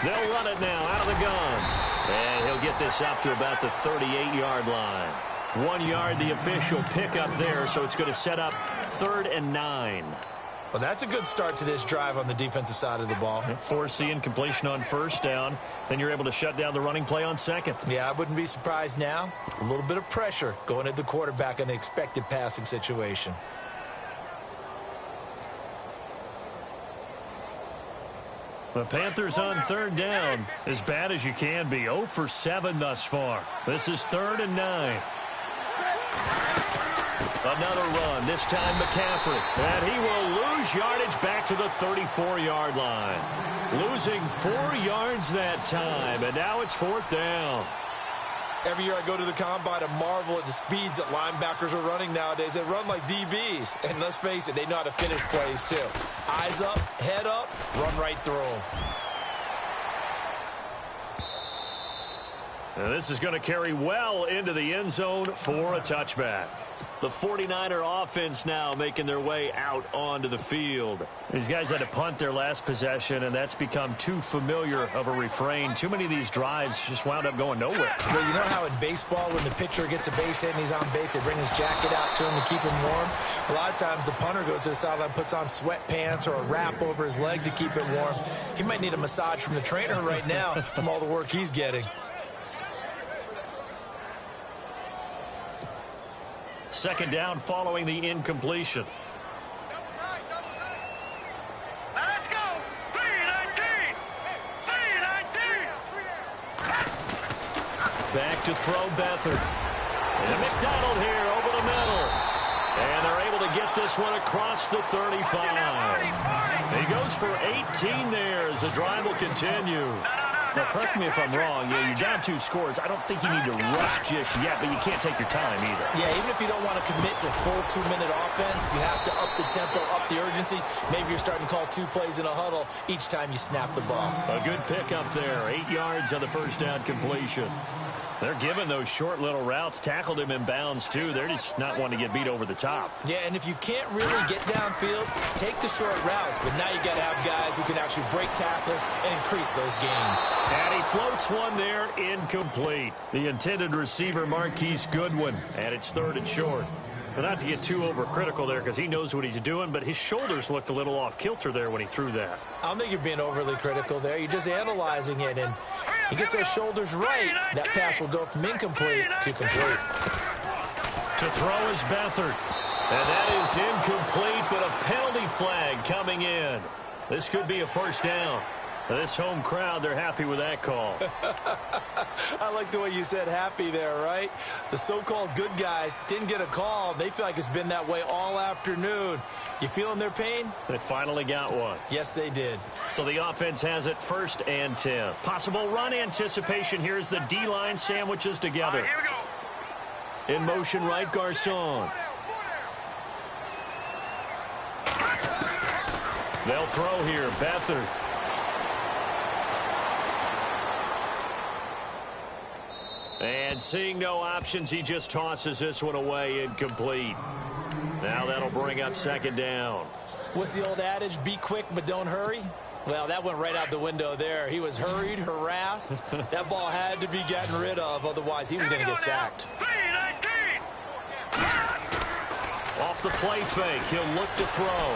They'll run it now out of the gun. And he'll get this up to about the 38-yard line. 1 yard, the official pickup there, so it's going to set up 3rd and 9. Well, that's a good start to this drive on the defensive side of the ball. Force the incompletion on first down. Then you're able to shut down the running play on second. Yeah, I wouldn't be surprised now. A little bit of pressure going at the quarterback in an expected passing situation. The Panthers on 3rd down. As bad as you can be. 0 for 7 thus far. This is 3rd and 9. Another run, this time McCaffrey. And he will lose yardage back to the 34-yard line. Losing 4 yards that time, and now it's 4th down. Every year I go to the combine and marvel at the speeds that linebackers are running nowadays. They run like DBs. And let's face it, they know how to finish plays too. Eyes up, head up, run right through them. And this is going to carry well into the end zone for a touchback. The 49er offense now making their way out onto the field. These guys had to punt their last possession, and that's become too familiar of a refrain. Too many of these drives just wound up going nowhere. Well, you know how in baseball when the pitcher gets a base hit and he's on base, they bring his jacket out to him to keep him warm? A lot of times the punter goes to the sideline, puts on sweatpants or a wrap over his leg to keep it warm. He might need a massage from the trainer right now from all the work he's getting. Second down following the incompletion. Let's go. 3-19. 3-19. Back to throw Beathard. And McDonald here over the middle. And they're able to get this one across the 35. He goes for 18 there as the drive will continue. Now, correct me if I'm wrong. Yeah, you're down 2 scores. I don't think you need to rush just yet, but you can't take your time either. Yeah, even if you don't want to commit to full 2-minute offense, you have to up the tempo, up the urgency. Maybe you're starting to call 2 plays in a huddle each time you snap the ball. A good pickup there. 8 yards on the first down completion. They're giving those short little routes. Tackled him in bounds, too. They're just not wanting to get beat over the top. Yeah, and if you can't really get downfield, take the short routes. But now you got to have guys who can actually break tackles and increase those gains. And he floats one there, incomplete. The intended receiver, Marquise Goodwin, and it's 3rd and short. But not to get too overcritical there because he knows what he's doing, but his shoulders looked a little off kilter there when he threw that. I don't think you're being overly critical there. You're just analyzing it, and he gets those shoulders right. That pass will go from incomplete to complete. To throw is Beathard. And that is incomplete, but a penalty flag coming in. This could be a first down. This home crowd, they're happy with that call. I like the way you said happy there, right? The so-called good guys didn't get a call. They feel like it's been that way all afternoon. You feeling their pain? They finally got one. Yes, they did. So the offense has it 1st and 10. Possible run anticipation. Here's the D-line sandwiches together. Here we go. In motion right, Garcon. They'll throw here, Beathard. And seeing no options, he just tosses this one away, incomplete. Now that'll bring up 2nd down. What's the old adage? Be quick, but don't hurry? Well, that went right out the window there. He was hurried, harassed. That ball had to be gotten rid of, otherwise he was going to get sacked. Off the play fake, he'll look to throw.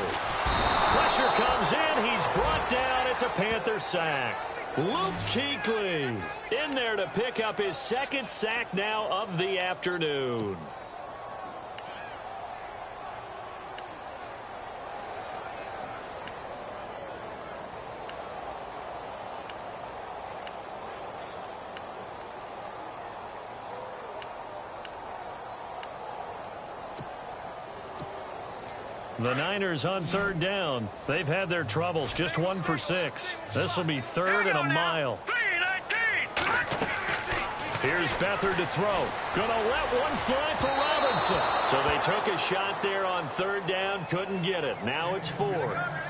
Pressure comes in, he's brought down. It's a Panther sack. Luke Kuechly in there to pick up his 2nd sack now of the afternoon. The Niners on 3rd down. They've had their troubles, just 1 for 6. This will be 3rd and a mile. Here's Beathard to throw. Gonna let one fly for Robinson. So they took a shot there on 3rd down, couldn't get it. Now it's 4th.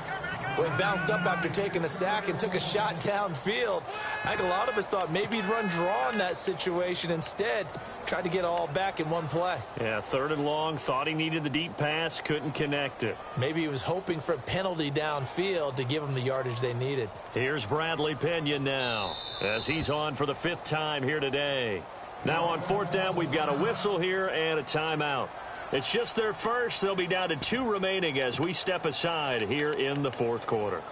Well, he bounced up after taking a sack and took a shot downfield. I think a lot of us thought maybe he'd run draw in that situation. Instead, tried to get all back in one play. Yeah, 3rd and long, thought he needed the deep pass, couldn't connect it. Maybe he was hoping for a penalty downfield to give him the yardage they needed. Here's Bradley Pena now, as he's on for the 5th time here today. Now on 4th down, we've got a whistle here and a timeout. It's just their first. They'll be down to 2 remaining as we step aside here in the 4th quarter.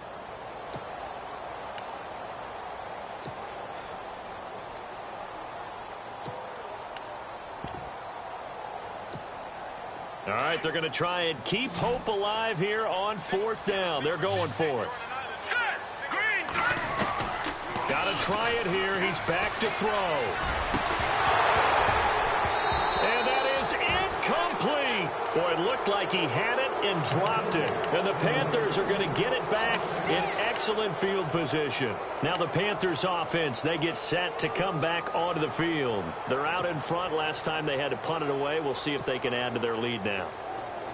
All right, they're going to try and keep hope alive here on 4th down. They're going for it. Got to try it here. He's back to throw. And that is incomplete. Boy, it looked like he had it and dropped it. And the Panthers are going to get it back in excellent field position. Now the Panthers offense, they get set to come back onto the field. They're out in front. Last time they had to punt it away. We'll see if they can add to their lead now.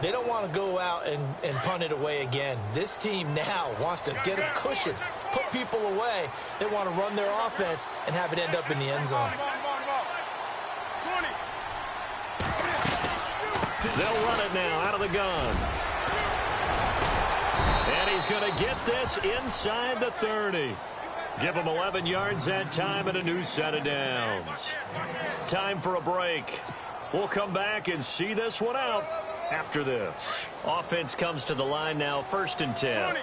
They don't want to go out and punt it away again. This team now wants to get a cushion, put people away. They want to run their offense and have it end up in the end zone. They'll run it now out of the gun. And he's going to get this inside the 30. Give him 11 yards that time and a new set of downs. Time for a break. We'll come back and see this one out after this. Offense comes to the line now, 1st and 10.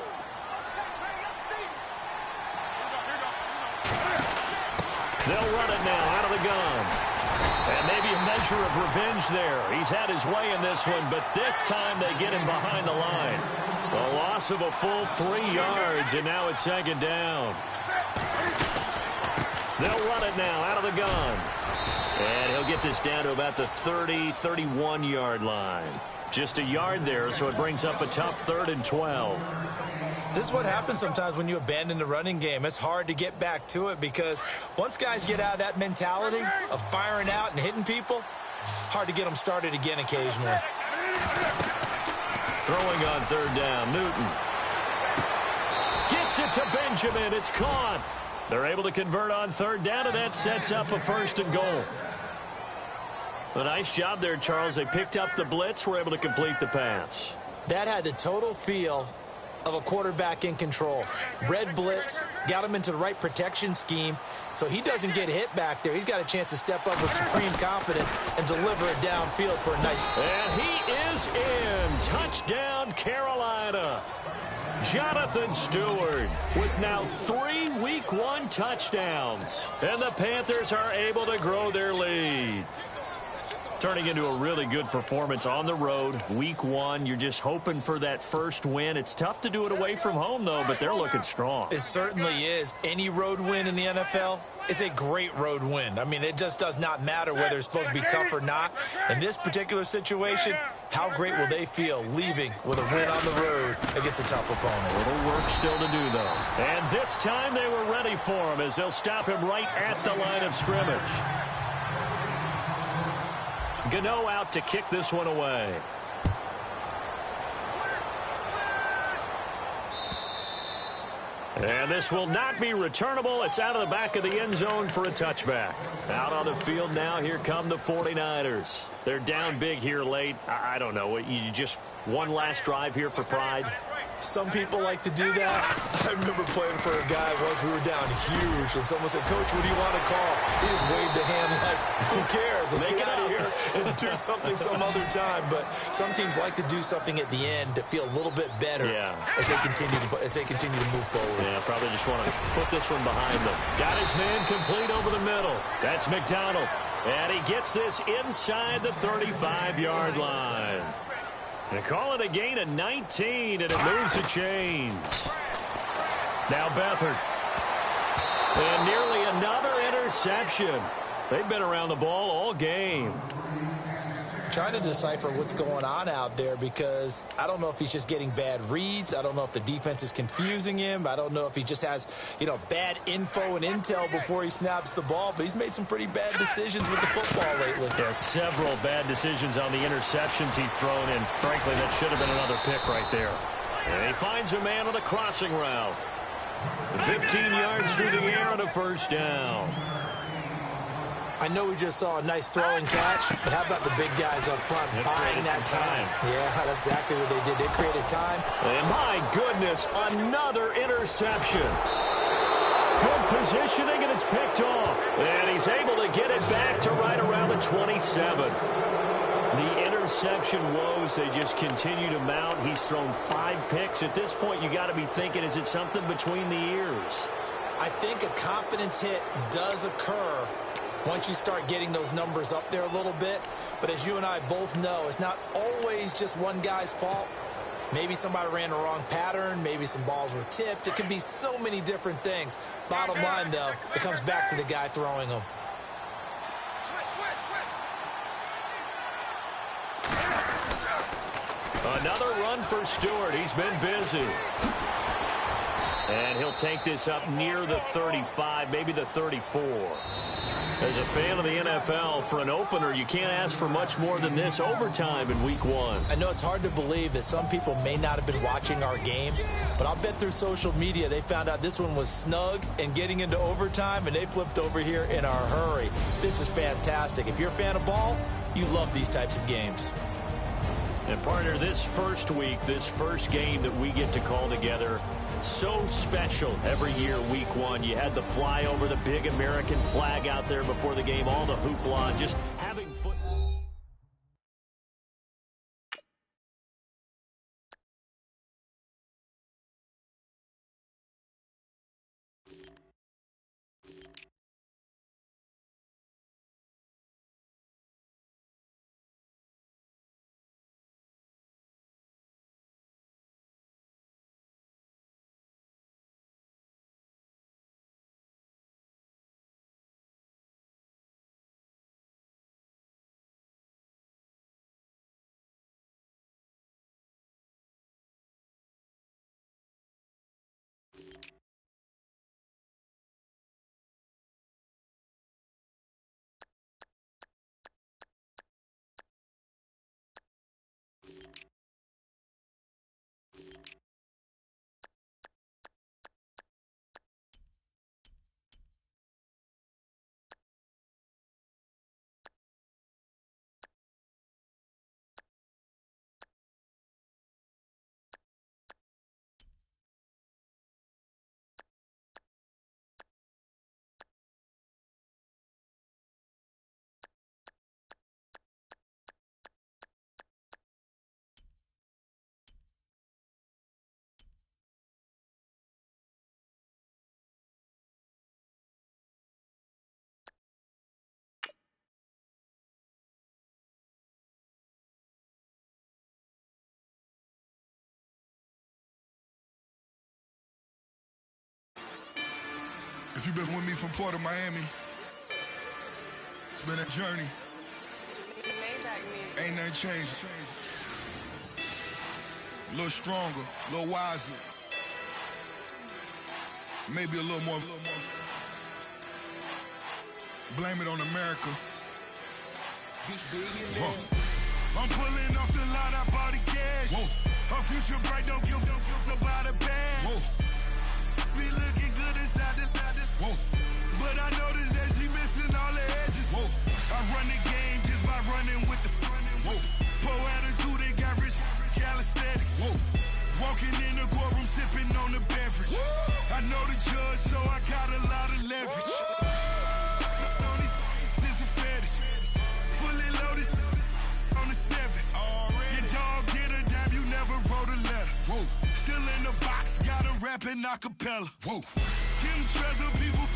They'll run it now out of the gun. And maybe a measure of revenge there. He's had his way in this one, but this time they get him behind the line. A loss of a full 3 yards, and now it's 2nd down. They'll run it now out of the gun. And he'll get this down to about the 30, 31-yard line. Just a yard there, so it brings up a tough 3rd and 12. This is what happens sometimes when you abandon the running game. It's hard to get back to it because once guys get out of that mentality of firing out and hitting people, hard to get them started again occasionally. Throwing on third down, Newton. Gets it to Benjamin. It's caught. They're able to convert on third down, and that sets up a 1st and goal. A nice job there, Charles. They picked up the blitz, were able to complete the pass. That had the total feel of a quarterback in control. Red blitz, got him into the right protection scheme, so he doesn't get hit back there. He's got a chance to step up with supreme confidence and deliver it downfield for a nice... And he is in. Touchdown, Carolina. Jonathan Stewart with now 3 Week 1 touchdowns. And the Panthers are able to grow their lead. Turning into a really good performance on the road. Week 1, you're just hoping for that first win. It's tough to do it away from home, though, but they're looking strong. It certainly is. Any road win in the NFL is a great road win. I mean, it just does not matter whether it's supposed to be tough or not. In this particular situation, how great will they feel leaving with a win on the road against a tough opponent? A little work still to do, though. And this time they were ready for him as they'll stop him right at the line of scrimmage. Gano out to kick this one away. And this will not be returnable. It's out of the back of the end zone for a touchback. Out on the field now, here come the 49ers. They're down big here late. I don't know. You just one last drive here for pride? Some people like to do that. I remember playing for a guy once. We were down huge, and someone said, "Coach, what do you want to call?" He just waved a hand like, "Who cares? Let's get out of here and do something some other time." But some teams like to do something at the end to feel a little bit better as they continue to move forward. Yeah, probably just want to put this one behind them. Got his man complete over the middle. That's McDonald, and he gets this inside the 35-yard line. They call it a gain of 19, and it moves the chains. Now Beathard. And nearly another interception. They've been around the ball all game. Trying to decipher what's going on out there because I don't know if he's just getting bad reads. I don't know if the defense is confusing him. I don't know if he just has, bad info and intel before he snaps the ball. But he's made some pretty bad decisions with the football lately. Yeah, several bad decisions on the interceptions he's thrown in. Frankly, that should have been another pick right there. And he finds a man on a crossing route. 15 yards through the air on a 1st down. I know we just saw a nice throwing catch, but how about the big guys up front buying that time? Yeah, that's exactly what they did. They created time. And my goodness, another interception. Good positioning, and it's picked off. And he's able to get it back to right around the 27. The interception woes, they just continue to mount. He's thrown 5 picks. At this point, you got to be thinking, is it something between the ears? I think a confidence hit does occur once you start getting those numbers up there a little bit. But as you and I both know, it's not always just one guy's fault. Maybe somebody ran the wrong pattern. Maybe some balls were tipped. It can be so many different things. Bottom line, though, it comes back to the guy throwing them. Another run for Stewart. He's been busy. And he'll take this up near the 35, maybe the 34. As a fan of the NFL, for an opener, you can't ask for much more than this overtime in Week 1. I know it's hard to believe that some people may not have been watching our game, but I'll bet through social media they found out this one was snug and getting into overtime, and they flipped over here in a hurry. This is fantastic. If you're a fan of ball, you love these types of games. And partner, this first week, this first game that we get to call together, so special every year, Week 1. You had the flyover, the big American flag out there before the game, all the hoopla, just having football. If you've been with me from Port of Miami, it's been a journey. Ain't nothing changed. A little stronger, a little wiser. Maybe a little more. Blame it on America. I'm pulling off the line, I bought the cash. Whoa. Her future bright, don't give nobody bad. Whoa. Be looking good inside the whoa. But I noticed that she missing all the edges. Whoa. I run the game just by running with the whoa. Poor attitude, they got rich calisthenics. Whoa. Walking in the courtroom, sipping on the beverage. Whoa. I know the judge, so I got a lot of leverage. This a fetish. Fully loaded on the 7. Your dog get a dab, you never wrote a letter. Whoa. Still in the box, got a rapping acapella. Whoa. Kim Treasure, people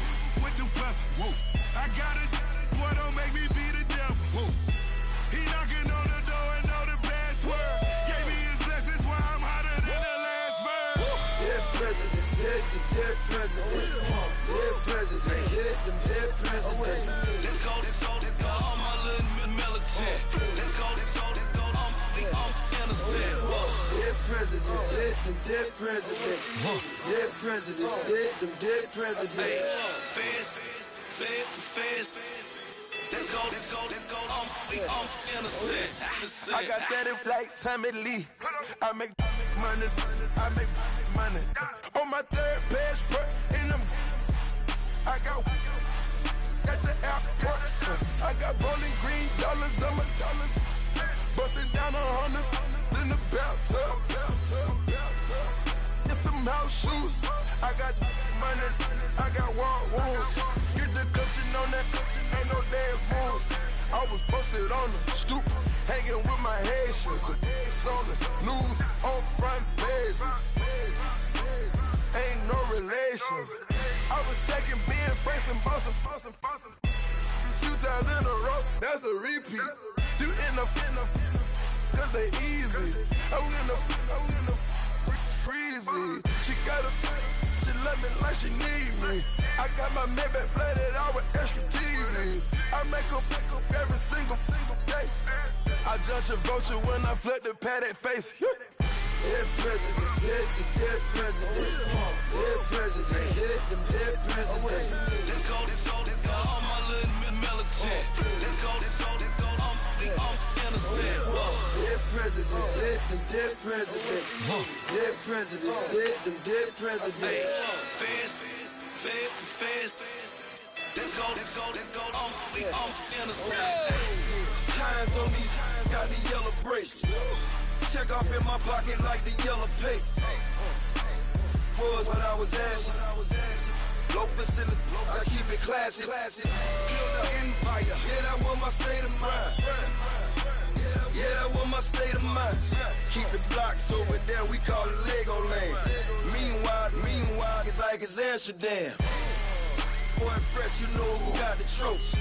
with the weather. Whoa. I got it, boy, don't make me be the devil. Whoa. He knocking on the door and know the password. Gave me his blessings while I'm hotter than the last verse. Dead presidents, dead presidents. Dead presidents, dead presidents. Let's go, all my little militant. Let's go, I'm innocent. Dead presidents, dead presidents. Dead presidents, dead presidents. Feds. Let's go, I'm innocent. I got that in like Tommy Lee. I make money. On my third passport, and I got at the airport. I got bowling green dollars on my dollars. Busting down 100 in the bathtub. Get some house shoes. I got money. I got war wounds. Get the coaching on that. Ain't no dance moves. I was posted on the stoop, hanging with my Haitians. On the news, on front pages. Ain't no relations. I was stacking being Franks and Boston. 2 times in a row, that's a repeat. You in the cause they easy. I'm in the freezy. She love me like she need me. I got my Maybach flooded out with extra TVs. I make up every single day. I judge a vulture when I flip the Paddock face. Dead presidents, dead presidents. Dead presidents, dead presidents. Let's go, all my little militant. Let's go, I'm innocent. Dead presidents, dead presidents. Dead presidents, dead presidents. Feds. Let's go, I'm innocent. Hands on me, got the yellow brace. Check off in my pocket like the yellow paste. Was what I was asking. Low facility, I keep it classy. Build an empire, yeah, that was my state of mind. Yeah, that was my state of mind. Keep the blocks over there, we call it Lego land. Meanwhile, it's like it's Amsterdam. Boy fresh, you know who got the tropes.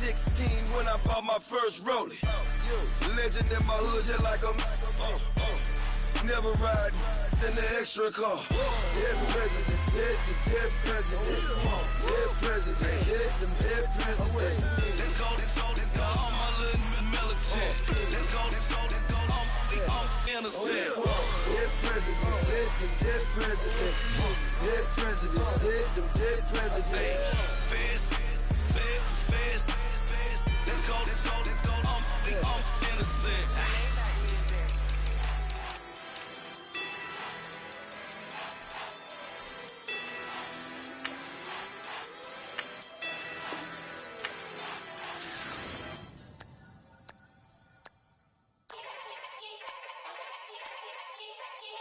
16 when I bought my first rollie. Legend in my hood, just like a never ride in the extra car. Dead presidents, dead presidents. Dead presidents, dead presidents. Let's go, all my little militant. Let's go, I'm innocent. Dead presidents, dead presidents. Dead presidents, dead presidents. Feds. Let's go, I'm innocent.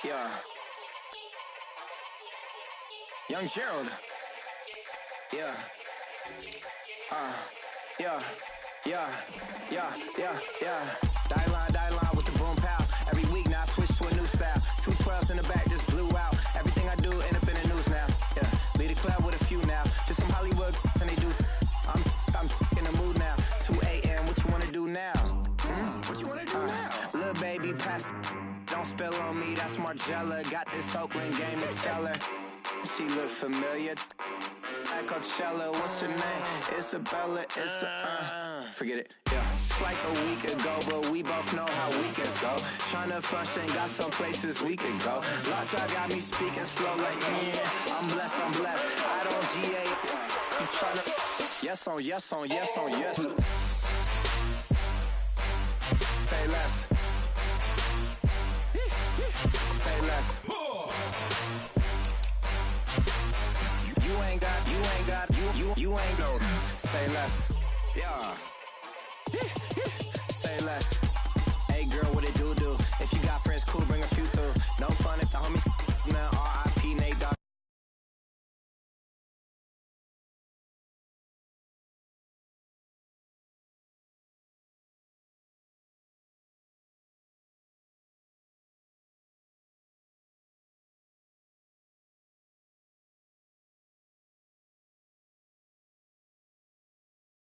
Yeah. Young Gerald. Yeah. Die line with the boom pow. Every week now I switch to a new style. 212s in the back just blew out. Everything I do end up in the news now. Yeah. Lead a club with a few now. Just some Hollywood and they do. I'm in the mood now. 2 a.m. What you wanna do now? What you wanna do now? Little baby pass. Don't spill on me, that's Margella. Got this Oakland game to tell her. She look familiar. I at Coachella, what's her name? Isabella, forget it, yeah. It's like a week ago, but we both know how weekends go. Tryna function, got some places we could go. Lockjaw got me speaking slow like, I'm blessed, I don't GA. I'm tryna, yes on yes. Say less. Say less. You ain't got, you ain't no. Say less. Yeah.